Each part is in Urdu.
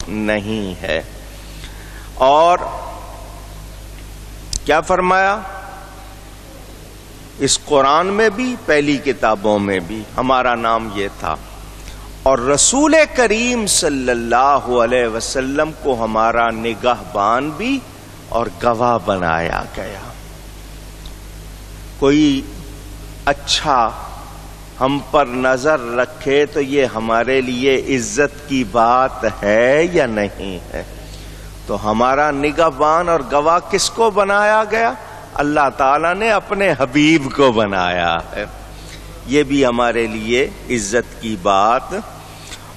نہیں ہے۔ اور کیا فرمایا؟ اس قرآن میں بھی پہلی کتابوں میں بھی ہمارا نام یہ تھا، اور رسول کریم صلی اللہ علیہ وسلم کو ہمارا نگہبان بھی اور گواہ بنایا گیا۔ کوئی اچھا ہم پر نظر رکھے تو یہ ہمارے لیے عزت کی بات ہے یا نہیں ہے؟ تو ہمارا نگہبان اور گواہ کس کو بنایا گیا؟ اللہ تعالیٰ نے اپنے حبیب کو بنایا ہے۔ یہ بھی ہمارے لیے عزت کی بات۔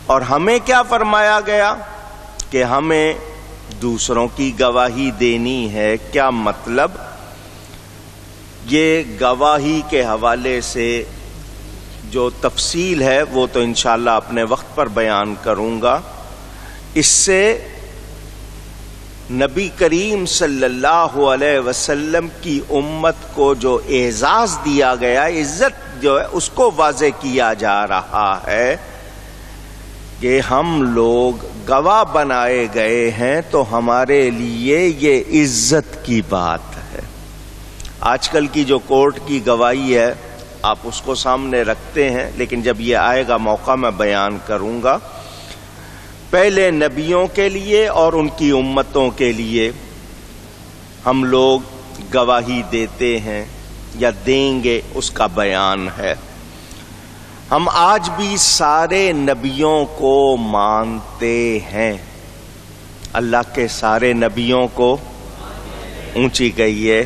اور ہمیں کیا فرمایا گیا کہ ہمیں دوسروں کی گواہی دینی ہے۔ کیا مطلب؟ یہ گواہی کے حوالے سے جو تفصیل ہے وہ تو انشاءاللہ اپنے وقت پر بیان کروں گا۔ اس سے نبی کریم صلی اللہ علیہ وسلم کی امت کو جو اعزاز دیا گیا، عزت جو ہے اس کو واضح کیا جا رہا ہے کہ ہم لوگ گواہ بنائے گئے ہیں تو ہمارے لیے یہ عزت کی بات ہے۔ آج کل کی جو کورٹ کی گواہی ہے آپ اس کو سامنے رکھتے ہیں، لیکن جب یہ آئے گا موقع میں بیان کروں گا۔ پہلے نبیوں کے لیے اور ان کی امتوں کے لیے ہم لوگ گواہی دیتے ہیں یا دیں گے، اس کا بیان ہے۔ ہم آج بھی سارے نبیوں کو مانتے ہیں، اللہ کے سارے نبیوں کو اونچی کہیے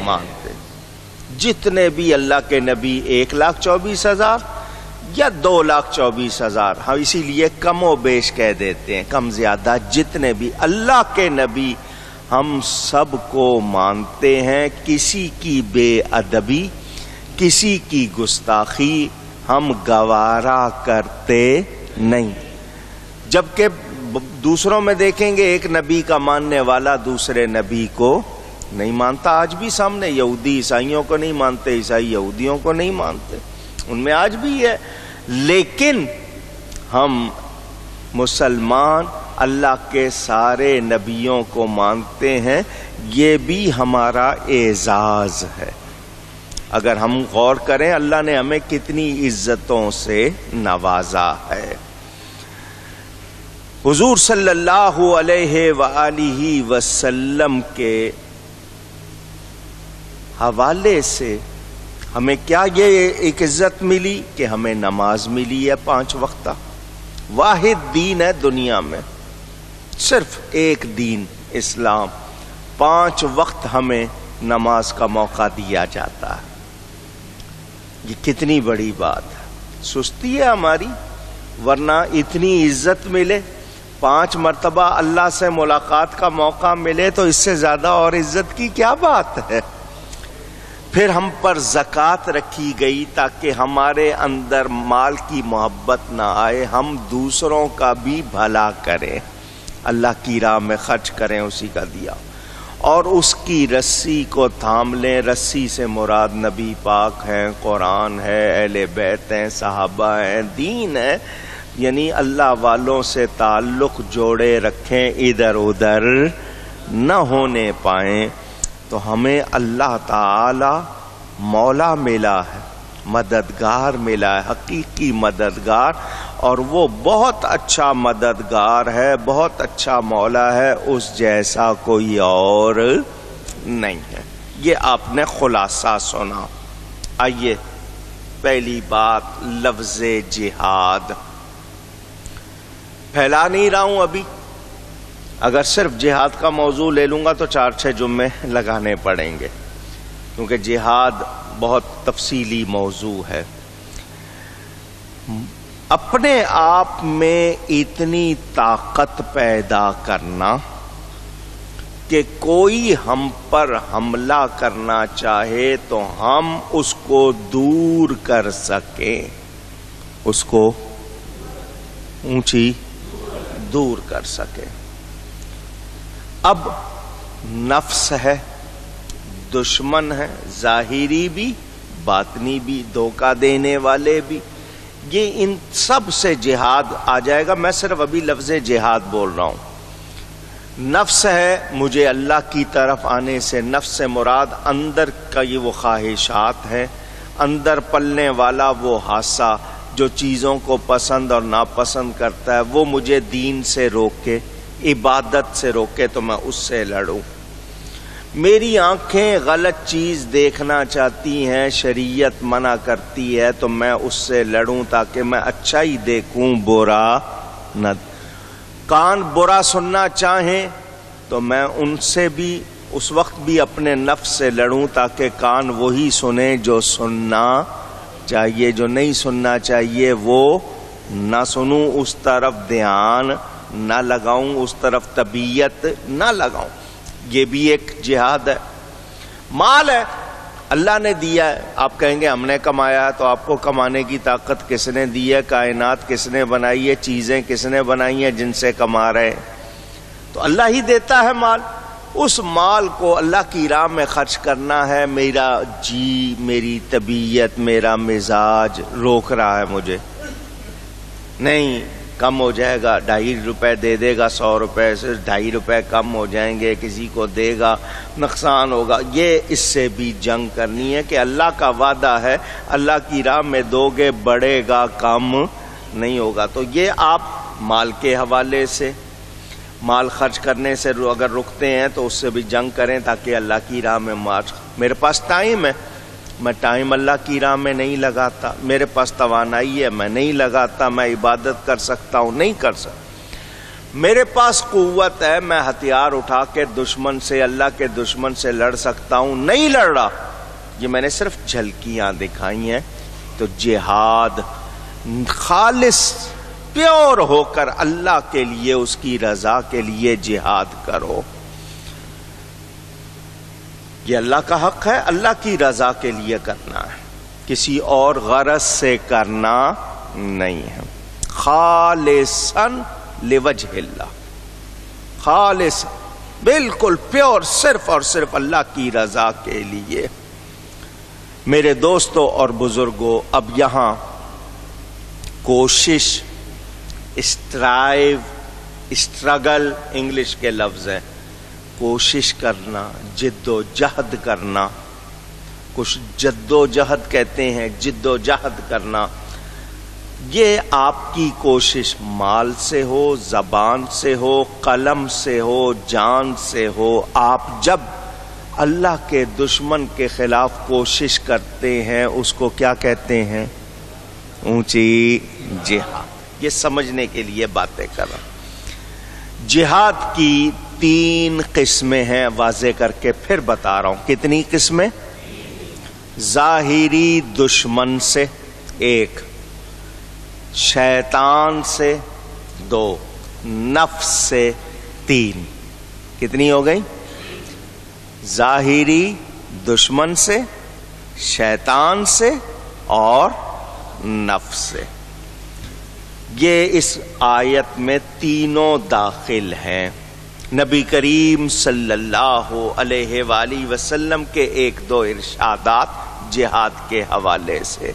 مانتے۔ جتنے بھی اللہ کے نبی 1,24,000 یا 2,24,000، ہم اسی لیے کم و بیش کہہ دیتے ہیں، کم زیادہ جتنے بھی اللہ کے نبی ہم سب کو مانتے ہیں۔ کسی کی بے ادبی، کسی کی گستاخی ہم گوارا کرتے نہیں۔ جبکہ دوسروں میں دیکھیں گے ایک نبی کا ماننے والا دوسرے نبی کو نہیں مانتا۔ آج بھی سامنے یہودی عیسائیوں کو نہیں مانتے، عیسائی یہودیوں کو نہیں مانتے، ان میں آج بھی ہے۔ لیکن ہم مسلمان اللہ کے سارے نبیوں کو مانتے ہیں، یہ بھی ہمارا اعزاز ہے۔ اگر ہم غور کریں اللہ نے ہمیں کتنی عزتوں سے نوازا ہے۔ حضور صلی اللہ علیہ وآلہ وسلم کے حوالے سے ہمیں کیا یہ ایک عزت ملی کہ ہمیں نماز ملی ہے 5 وقتہ۔ واحد دین ہے دنیا میں، صرف ایک دین اسلام، 5 وقت ہمیں نماز کا موقع دیا جاتا ہے۔ یہ کتنی بڑی بات ہے، سستی ہے ہماری، ورنہ اتنی عزت ملے، 5 مرتبہ اللہ سے ملاقات کا موقع ملے تو اس سے زیادہ اور عزت کی کیا بات ہے۔ پھر ہم پر زکوٰۃ رکھی گئی تاکہ ہمارے اندر مال کی محبت نہ آئے، ہم دوسروں کا بھی بھلا کریں، اللہ کی راہ میں خرچ کریں اسی کا دیا، اور اس کی رسی کو تھام لیں۔ رسی سے مراد نبی پاک ہیں، قرآن ہے، اہل بیت ہیں، صحابہ ہیں، دین ہے، یعنی اللہ والوں سے تعلق جوڑے رکھیں، ادھر ادھر نہ ہونے پائیں۔ تو ہمیں اللہ تعالی مولا ملا ہے، مددگار ملا ہے، حقیقی مددگار، اور وہ بہت اچھا مددگار ہے، بہت اچھا مولا ہے، اس جیسا کوئی اور نہیں ہے۔ یہ آپ نے خلاصہ سنا۔ آئیے پہلی بات لفظ جہاد، پھیلا نہیں رہا ہوں ابھی، اگر صرف جہاد کا موضوع لے لوں گا تو 4-6 جمعے لگانے پڑیں گے، کیونکہ جہاد بہت تفصیلی موضوع ہے۔ اپنے آپ میں اتنی طاقت پیدا کرنا کہ کوئی ہم پر حملہ کرنا چاہے تو ہم اس کو دور کر سکیں، اس کو اونچی دور کر سکیں۔ اب نفس ہے، دشمن ہے، ظاہری بھی باطنی بھی، دھوکہ دینے والے بھی، یہ ان سب سے جہاد آ جائے گا. میں صرف ابھی لفظ جہاد بول رہا ہوں. نفس ہے مجھے اللہ کی طرف آنے سے، نفس سے مراد اندر کا یہ وہ خواہشات ہیں، اندر پلنے والا وہ حادثہ جو چیزوں کو پسند اور ناپسند کرتا ہے، وہ مجھے دین سے روکے، عبادت سے روکے تو میں اس سے لڑوں. میری آنکھیں غلط چیز دیکھنا چاہتی ہیں، شریعت منع کرتی ہے تو میں اس سے لڑوں تاکہ میں اچھا ہی دیکھوں، برا نہ. کان برا سننا چاہیں تو میں ان سے بھی اس وقت بھی اپنے نفس سے لڑوں تاکہ کان وہی سنیں جو سننا چاہیے، جو نہیں سننا چاہیے وہ نہ سنوں، اس طرف دھیان نہ لگاؤں، اس طرف طبیعت نہ لگاؤں. یہ بھی ایک جہاد ہے. مال ہے اللہ نے دیا ہے، آپ کہیں گے ہم نے کمایا ہے، تو آپ کو کمانے کی طاقت کس نے دی ہے؟ کائنات کس نے بنائی ہے؟ چیزیں کس نے بنائی ہیں جن سے کما رہے ہیں؟ تو اللہ ہی دیتا ہے مال. اس مال کو اللہ کی راہ میں خرچ کرنا ہے. میرا جی، میری طبیعت، میرا مزاج روک رہا ہے مجھے، نہیں کم ہو جائے گا، 2.5 روپے دے دے گا، 100 روپے سے 2.5 روپے کم ہو جائیں گے، کسی کو دے گا نقصان ہوگا. یہ اس سے بھی جنگ کرنی ہے کہ اللہ کا وعدہ ہے اللہ کی راہ میں دو گے بڑھے گا، کم نہیں ہوگا. تو یہ آپ مال کے حوالے سے، مال خرچ کرنے سے اگر رکتے ہیں تو اس سے بھی جنگ کریں تاکہ اللہ کی راہ میں مارچ. میرے پاس ٹائم ہے، میں ٹائم اللہ کی راہ میں نہیں لگاتا. میرے پاس توانائی ہے، میں نہیں لگاتا. میں عبادت کر سکتا ہوں، نہیں کر سکتا. میرے پاس قوت ہے، میں ہتھیار اٹھا کے دشمن سے، اللہ کے دشمن سے لڑ سکتا ہوں، نہیں لڑ رہا. یہ میں نے صرف جھلکیاں دکھائی ہیں. تو جہاد خالص پیور ہو کر اللہ کے لیے، اس کی رضا کے لیے جہاد کرو. یہ اللہ کا حق ہے، اللہ کی رضا کے لیے کرنا ہے، کسی اور غرض سے کرنا نہیں ہے. خالصاً لوجہ اللہ، خالص بالکل پیور، صرف اور صرف اللہ کی رضا کے لیے. میرے دوستوں اور بزرگوں، اب یہاں کوشش، اسٹرائیو، اسٹرگل انگلش کے لفظ ہیں. کوشش کرنا، جد و جہد کرنا، کچھ جد و جہد کہتے ہیں، جد و جہد کرنا. یہ آپ کی کوشش مال سے ہو، زبان سے ہو، قلم سے ہو، جان سے ہو. آپ جب اللہ کے دشمن کے خلاف کوشش کرتے ہیں اس کو کیا کہتے ہیں؟ اونچی جہاد. یہ سمجھنے کے لیے باتیں کر رہا ہوں. جہاد کی 3 قسمیں ہیں، واضح کر کے پھر بتا رہا ہوں. کتنی قسمیں؟ ظاہری دشمن سے 1، شیطان سے 2، نفس سے 3. کتنی ہو گئی؟ ظاہری دشمن سے، شیطان سے اور نفس سے. یہ اس آیت میں تینوں داخل ہیں. نبی کریم صلی اللہ علیہ وآلہ وسلم کے 1-2 ارشادات جہاد کے حوالے سے.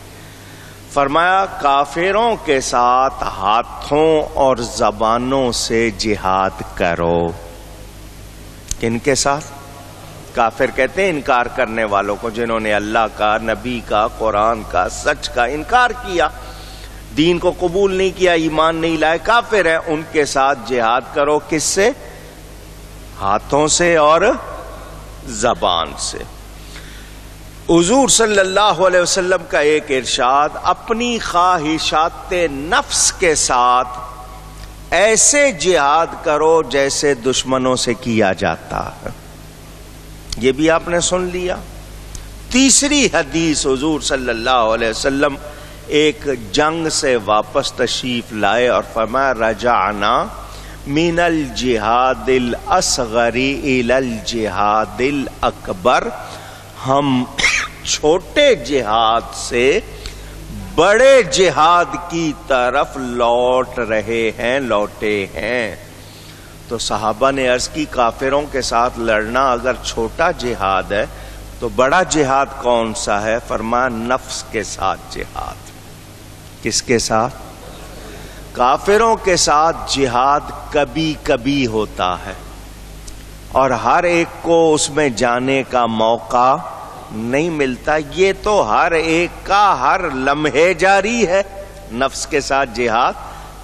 فرمایا کافروں کے ساتھ ہاتھوں اور زبانوں سے جہاد کرو. کن کے ساتھ؟ کافر کہتے ہیں انکار کرنے والوں کو، جنہوں نے اللہ کا، نبی کا، قرآن کا، سچ کا انکار کیا، دین کو قبول نہیں کیا، ایمان نہیں لائے، کافر ہیں. ان کے ساتھ جہاد کرو. کس سے؟ ہاتھوں سے اور زبان سے. حضور صلی اللہ علیہ وسلم کا ایک ارشاد، اپنی خواہشات نفس کے ساتھ ایسے جہاد کرو جیسے دشمنوں سے کیا جاتا ہے. یہ بھی آپ نے سن لیا. تیسری حدیث، حضور صلی اللہ علیہ وسلم ایک جنگ سے واپس تشریف لائے اور فرمایا رجعنا من الجہاد الاصغر الی الجہاد الاکبر. ہم چھوٹے جہاد سے بڑے جہاد کی طرف لوٹ رہے ہیں، لوٹے ہیں. تو صحابہ نے عرض کی کافروں کے ساتھ لڑنا اگر چھوٹا جہاد ہے تو بڑا جہاد کون سا ہے؟ فرمایا نفس کے ساتھ جہاد. کس کے ساتھ؟ کافروں کے ساتھ جہاد کبھی کبھی ہوتا ہے، اور ہر ایک کو اس میں جانے کا موقع نہیں ملتا. یہ تو ہر ایک کا ہر لمحے جاری ہے. نفس کے ساتھ جہاد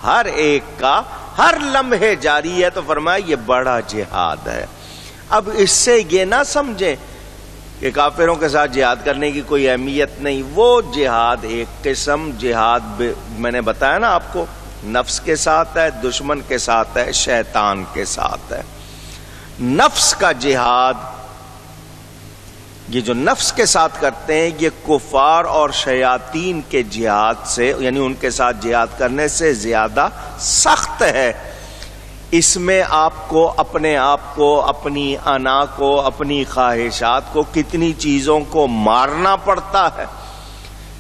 ہر ایک کا ہر لمحے جاری ہے. تو فرمایا یہ بڑا جہاد ہے. اب اس سے یہ نہ سمجھیں کہ کافروں کے ساتھ جہاد کرنے کی کوئی اہمیت نہیں. وہ جہاد ایک قسم جہاد میں نے بتایا نا آپ کو، نفس کے ساتھ ہے، دشمن کے ساتھ ہے، شیطان کے ساتھ ہے. نفس کا جہاد، یہ جو نفس کے ساتھ کرتے ہیں، یہ کفار اور شیاطین کے جہاد سے، یعنی ان کے ساتھ جہاد کرنے سے زیادہ سخت ہے. اس میں آپ کو اپنے آپ کو، اپنی انا کو، اپنی خواہشات کو، کتنی چیزوں کو مارنا پڑتا ہے،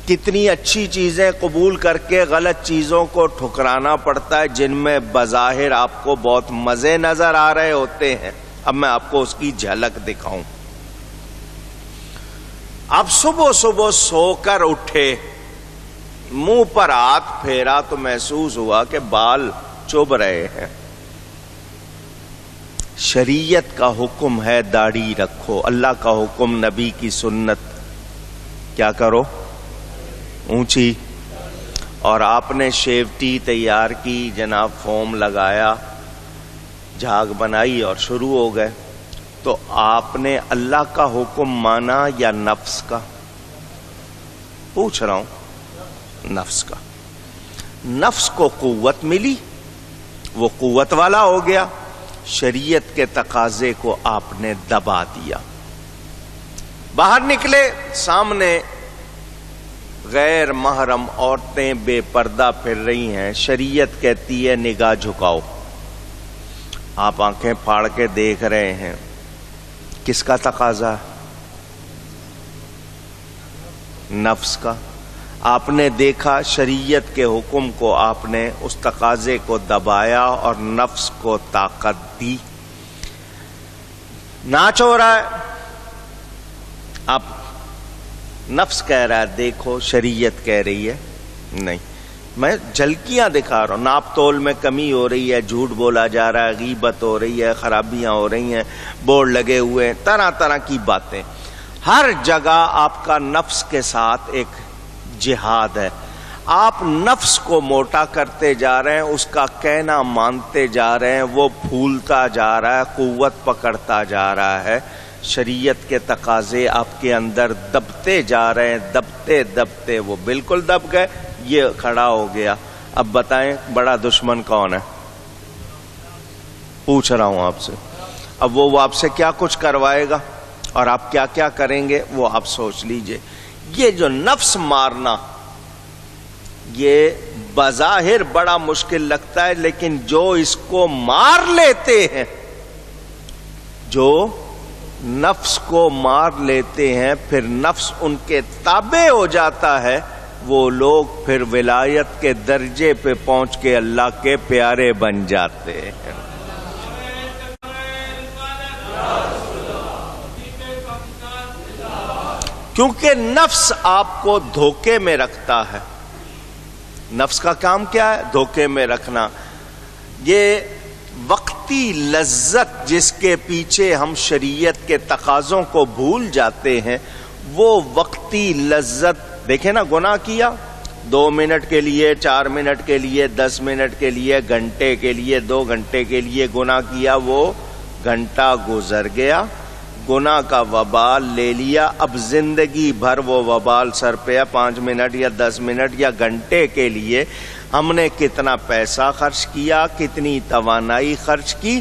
کتنی اچھی چیزیں قبول کر کے غلط چیزوں کو ٹھکرانا پڑتا ہے، جن میں بظاہر آپ کو بہت مزے نظر آ رہے ہوتے ہیں. اب میں آپ کو اس کی جھلک دکھاؤں. اب صبح صبح سو کر اٹھے، منہ پر ہاتھ پھیرا تو محسوس ہوا کہ بال چبھ رہے ہیں. شریعت کا حکم ہے داڑھی رکھو، اللہ کا حکم، نبی کی سنت کیا کرو؟ اونچی. اور آپ نے شیوٹی تیار کی، جناب فوم لگایا، جھاگ بنائی اور شروع ہو گئے. تو آپ نے اللہ کا حکم مانا یا نفس کا؟ پوچھ رہا ہوں. نفس کا. نفس کو قوت ملی، وہ قوت والا ہو گیا. شریعت کے تقاضے کو آپ نے دبا دیا. باہر نکلے، سامنے غیر محرم عورتیں بے پردہ پھر رہی ہیں. شریعت کہتی ہے نگاہ جھکاؤ. آپ آنکھیں پھاڑ کے دیکھ رہے ہیں. کس کا تقاضا؟ نفس کا. آپ نے دیکھا، شریعت کے حکم کو آپ نے اس تقاضے کو دبایا اور نفس کو طاقت دی. ناچ ہو رہا ہے، اب نفس کہہ رہا ہے دیکھو، شریعت کہہ رہی ہے نہیں. میں جھلکیاں دکھا رہا ہوں. ناپ تول میں کمی ہو رہی ہے، جھوٹ بولا جا رہا ہے، غیبت ہو رہی ہے، خرابیاں ہو رہی ہیں، بورڈ لگے ہوئے ہیں، طرح طرح کی باتیں. ہر جگہ آپ کا نفس کے ساتھ ایک جہاد ہے. آپ نفس کو موٹا کرتے جا رہے ہیں، اس کا کہنا مانتے جا رہے ہیں، وہ پھولتا جا رہا ہے، قوت پکڑتا جا رہا ہے. شریعت کے تقاضے آپ کے اندر دبتے جا رہے ہیں، دبتے دبتے وہ بالکل دب گئے. یہ کھڑا ہو گیا. اب بتائیں بڑا دشمن کون ہے؟ پوچھ رہا ہوں آپ سے. اب وہ آپ سے کیا کچھ کروائے گا اور آپ کیا کیا کریں گے، وہ آپ سوچ لیجئے. یہ جو نفس مارنا، یہ بظاہر بڑا مشکل لگتا ہے، لیکن جو اس کو مار لیتے ہیں، جو نفس کو مار لیتے ہیں، پھر نفس ان کے تابع ہو جاتا ہے، وہ لوگ پھر ولایت کے درجے پہ پہنچ کے اللہ کے پیارے بن جاتے ہیں. کیونکہ نفس آپ کو دھوکے میں رکھتا ہے. نفس کا کام کیا ہے؟ دھوکے میں رکھنا. یہ وقتی لذت جس کے پیچھے ہم شریعت کے تقاضوں کو بھول جاتے ہیں، وہ وقتی لذت، دیکھیں نا، گناہ کیا 2 منٹ کے لیے، 4 منٹ کے لیے، 10 منٹ کے لیے، گھنٹے کے لیے، 2 گھنٹے کے لیے گناہ کیا، وہ گھنٹہ گزر گیا، گناہ کا وبال لے لیا. اب زندگی بھر وہ وبال سر پہ ہے. 5 منٹ یا 10 منٹ یا گھنٹے کے لیے ہم نے کتنا پیسہ خرچ کیا، کتنی توانائی خرچ کی،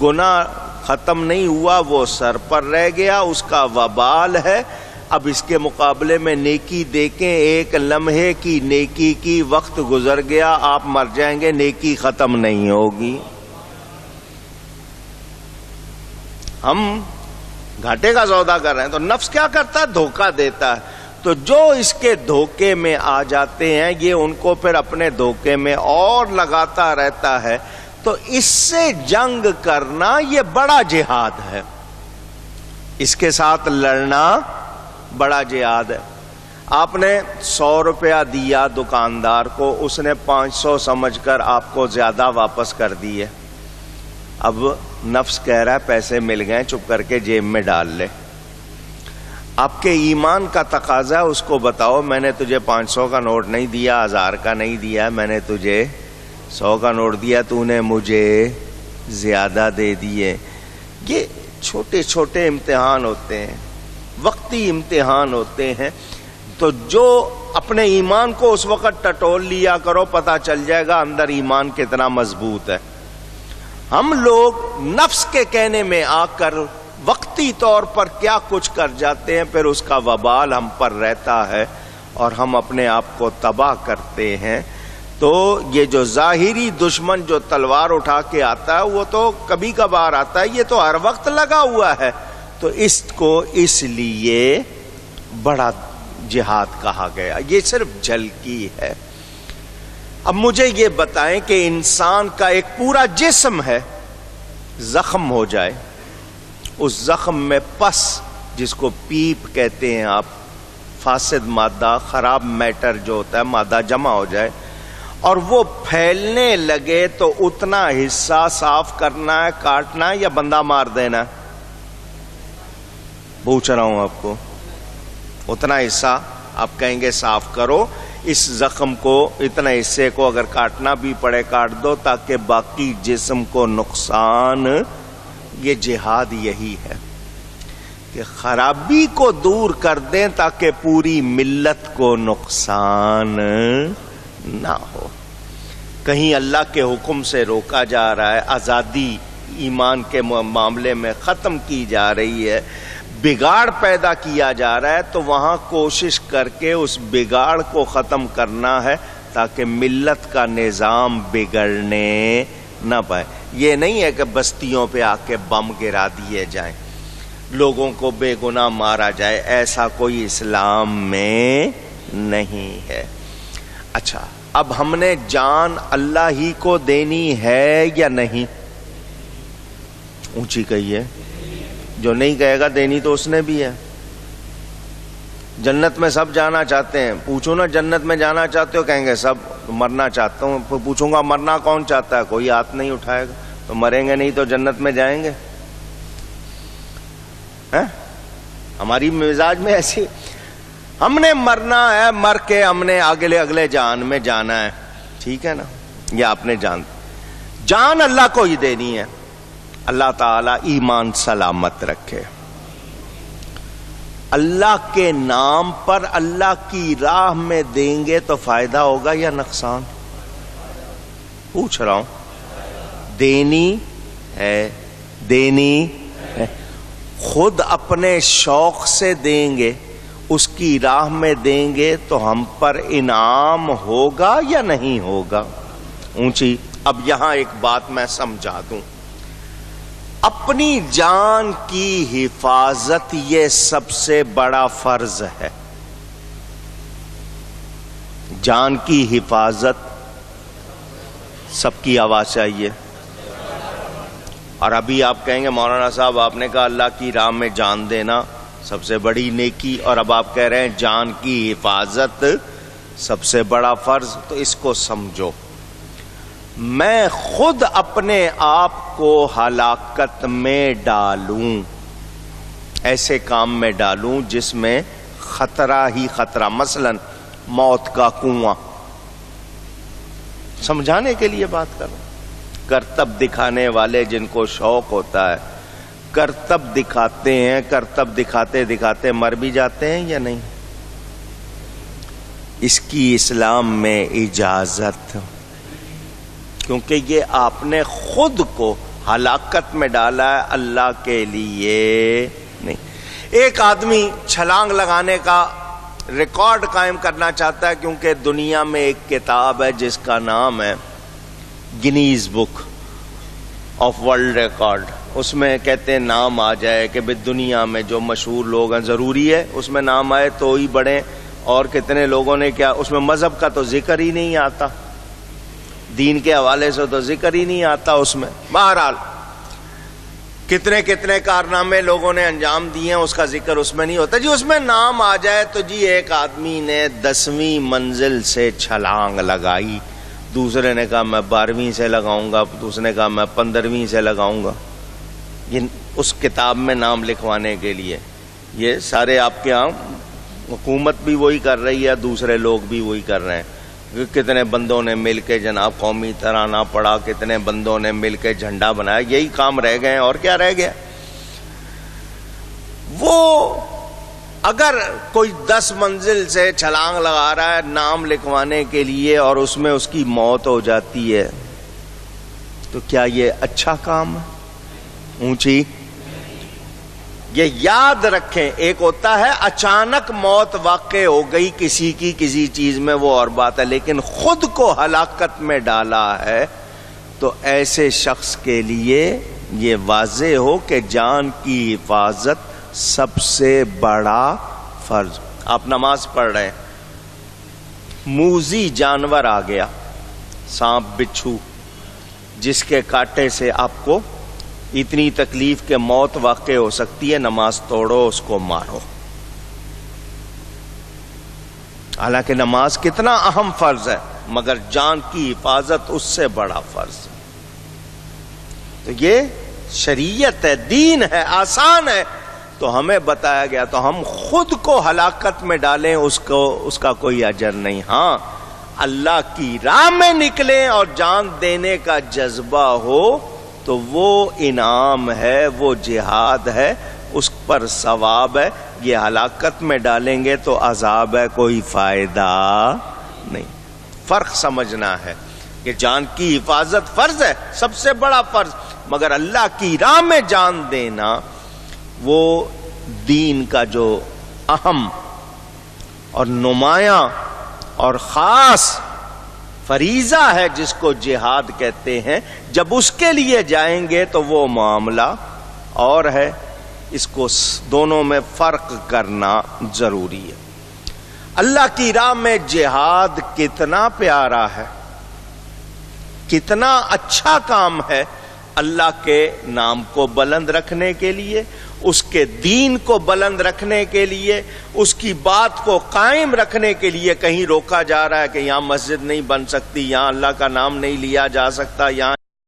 گناہ ختم نہیں ہوا، وہ سر پر رہ گیا، اس کا وبال ہے. اب اس کے مقابلے میں نیکی دیکھیں، ایک لمحے کی نیکی کی، وقت گزر گیا، آپ مر جائیں گے، نیکی ختم نہیں ہوگی. ہم گھاٹے کا سودا کر رہے ہیں تو نفس کیا کرتا ہے؟ دھوکہ دیتا ہے. تو جو اس کے دھوکے میں آ جاتے ہیں، یہ ان کو پھر اپنے دھوکے میں اور لگاتا رہتا ہے. تو اس سے جنگ کرنا یہ بڑا جہاد ہے. اس کے ساتھ لڑنا بڑا جہاد ہے. آپ نے 100 روپیہ دیا دکاندار کو، اس نے 500 سمجھ کر آپ کو زیادہ واپس کر دیے. اب نفس کہہ رہا ہے پیسے مل گئے، چپ کر کے جیب میں ڈال لے. آپ کے ایمان کا تقاضا ہے اس کو بتاؤ میں نے تجھے 500 کا نوٹ نہیں دیا، 1000 کا نہیں دیا، میں نے تجھے 100 کا نوٹ دیا، تو نے مجھے زیادہ دے دیے. یہ چھوٹے چھوٹے امتحان ہوتے ہیں، وقتی امتحان ہوتے ہیں. تو جو اپنے ایمان کو اس وقت ٹٹول لیا کرو، پتہ چل جائے گا اندر ایمان کتنا مضبوط ہے. ہم لوگ نفس کے کہنے میں آ کر وقتی طور پر کیا کچھ کر جاتے ہیں، پھر اس کا وبال ہم پر رہتا ہے اور ہم اپنے آپ کو تباہ کرتے ہیں. تو یہ جو ظاہری دشمن جو تلوار اٹھا کے آتا ہے وہ تو کبھی کبھار آتا ہے، یہ تو ہر وقت لگا ہوا ہے. تو اس کو اس لیے بڑا جہاد کہا گیا. یہ صرف جھلکی ہے. اب مجھے یہ بتائیں کہ انسان کا ایک پورا جسم ہے، زخم ہو جائے، اس زخم میں پس جس کو پیپ کہتے ہیں آپ، فاسد مادہ، خراب میٹر جو ہوتا ہے، مادہ جمع ہو جائے اور وہ پھیلنے لگے تو اتنا حصہ صاف کرنا ہے، کاٹنا ہے یا بندہ مار دینا ہے؟ پوچھ رہا ہوں آپ کو. اتنا حصہ آپ کہیں گے صاف کرو، اس زخم کو، اتنا حصے کو اگر کاٹنا بھی پڑے کاٹ دو تاکہ باقی جسم کو نقصان. یہ جہاد یہی ہے کہ خرابی کو دور کر دیں تاکہ پوری ملت کو نقصان نہ ہو. کہیں اللہ کے حکم سے روکا جا رہا ہے، آزادی ایمان کے معاملے میں ختم کی جا رہی ہے، بگاڑ پیدا کیا جا رہا ہے، تو وہاں کوشش کر کے اس بگاڑ کو ختم کرنا ہے تاکہ ملت کا نظام بگڑنے نہ پائے. یہ نہیں ہے کہ بستیوں پہ آ کے بم گرا دیے جائیں، لوگوں کو بے گناہ مارا جائے، ایسا کوئی اسلام میں نہیں ہے. اچھا، اب ہم نے جان اللہ ہی کو دینی ہے یا نہیں؟ اونچی کہیے. جو نہیں کہے گا دینی تو اس نے بھی ہے. جنت میں سب جانا چاہتے ہیں، پوچھو نا جنت میں جانا چاہتے ہو، کہیں گے سب. مرنا چاہتا ہوں، پوچھوں گا مرنا کون چاہتا ہے، کوئی ہاتھ نہیں اٹھائے گا. تو مریں گے نہیں تو جنت میں جائیں گے؟ ہماری مزاج میں ایسی، ہم نے مرنا ہے، مر کے ہم نے اگلے جان میں جانا ہے. ٹھیک ہے نا؟ یہ آپ نے جان اللہ کو ہی دینی ہے. اللہ تعالی ایمان سلامت رکھے. اللہ کے نام پر اللہ کی راہ میں دیں گے تو فائدہ ہوگا یا نقصان؟ پوچھ رہا ہوں. دینی ہے، دینی ہے. خود اپنے شوق سے دیں گے، اس کی راہ میں دیں گے تو ہم پر انعام ہوگا یا نہیں ہوگا؟ اونچی. اب یہاں ایک بات میں سمجھا دوں. اپنی جان کی حفاظت یہ سب سے بڑا فرض ہے. جان کی حفاظت، سب کی آواز چاہیے. اور ابھی آپ کہیں گے مولانا صاحب آپ نے کہا اللہ کی راہ میں جان دینا سب سے بڑی نیکی، اور اب آپ کہہ رہے ہیں جان کی حفاظت سب سے بڑا فرض. تو اس کو سمجھو، میں خود اپنے آپ کو ہلاکت میں ڈالوں، ایسے کام میں ڈالوں جس میں خطرہ ہی خطرہ، مثلا موت کا کنواں. سمجھانے کے لیے بات کروں. کرتب دکھانے والے جن کو شوق ہوتا ہے کرتب دکھاتے ہیں، کرتب دکھاتے دکھاتے مر بھی جاتے ہیں یا نہیں؟ اس کی اسلام میں اجازت، کیونکہ یہ آپ نے خود کو ہلاکت میں ڈالا ہے، اللہ کے لیے نہیں. ایک آدمی چھلانگ لگانے کا ریکارڈ قائم کرنا چاہتا ہے، کیونکہ دنیا میں ایک کتاب ہے جس کا نام ہے Guinness book of world record. اس میں کہتے ہیں نام آ جائے کہ بھئی دنیا میں جو مشہور لوگ ہیں، ضروری ہے اس میں نام آئے تو ہی بڑھیں. اور کتنے لوگوں نے کیا، اس میں مذہب کا تو ذکر ہی نہیں آتا، دین کے حوالے سے تو ذکر ہی نہیں آتا اس میں. بہرحال کتنے کتنے کارنامے لوگوں نے انجام دیے ہیں، اس کا ذکر اس میں نہیں ہوتا جی۔ اس میں نام آ جائے تو جی ایک آدمی نے 10ویں منزل سے چھلانگ لگائی، دوسرے نے کہا میں 12ویں سے لگاؤں گا، دوسرے نے کہا میں 15ویں سے لگاؤں گا، یہ اس کتاب میں نام لکھوانے کے لیے۔ یہ سارے آپ کے ہاں حکومت بھی وہی کر رہی ہے، دوسرے لوگ بھی وہی کر رہے ہیں۔ کتنے بندوں نے مل کے جناب قومی ترانہ پڑھا، کتنے بندوں نے مل کے جھنڈا بنایا، یہی کام رہ گئے ہیں، اور کیا رہ گیا؟ وہ اگر کوئی 10 منزل سے چھلانگ لگا رہا ہے نام لکھوانے کے لیے اور اس میں اس کی موت ہو جاتی ہے تو کیا یہ اچھا کام ہے؟ اونچی یہ یاد رکھیں، ایک ہوتا ہے اچانک موت واقع ہو گئی کسی کی کسی چیز میں، وہ اور بات ہے، لیکن خود کو ہلاکت میں ڈالا ہے تو ایسے شخص کے لیے یہ واضح ہو کہ جان کی حفاظت سب سے بڑا فرض۔ آپ نماز پڑھ رہے ہیں، موذی جانور آ گیا، سانپ بچھو، جس کے کاٹے سے آپ کو اتنی تکلیف کہ موت واقع ہو سکتی ہے، نماز توڑو، اس کو مارو۔ حالانکہ نماز کتنا اہم فرض ہے، مگر جان کی حفاظت اس سے بڑا فرض ہے۔ تو یہ شریعت ہے، دین ہے، آسان ہے، تو ہمیں بتایا گیا تو ہم خود کو ہلاکت میں ڈالیں، اس کا کوئی اجر نہیں۔ ہاں اللہ کی راہ میں نکلیں اور جان دینے کا جذبہ ہو تو وہ انعام ہے، وہ جہاد ہے، اس پر ثواب ہے۔ یہ ہلاکت میں ڈالیں گے تو عذاب ہے، کوئی فائدہ نہیں۔ فرق سمجھنا ہے کہ جان کی حفاظت فرض ہے، سب سے بڑا فرض، مگر اللہ کی راہ میں جان دینا وہ دین کا جو اہم اور نمایاں اور خاص فریضہ ہے، جس کو جہاد کہتے ہیں۔ جب اس کے لیے جائیں گے تو وہ معاملہ اور ہے، اس کو دونوں میں فرق کرنا ضروری ہے۔ اللہ کی راہ میں جہاد کتنا پیارا ہے، کتنا اچھا کام ہے، اللہ کے نام کو بلند رکھنے کے لیے، اس کے دین کو بلند رکھنے کے لیے، اس کی بات کو قائم رکھنے کے لیے۔ کہیں روکا جا رہا ہے کہ یہاں مسجد نہیں بن سکتی، یہاں اللہ کا نام نہیں لیا جا سکتا، یہاں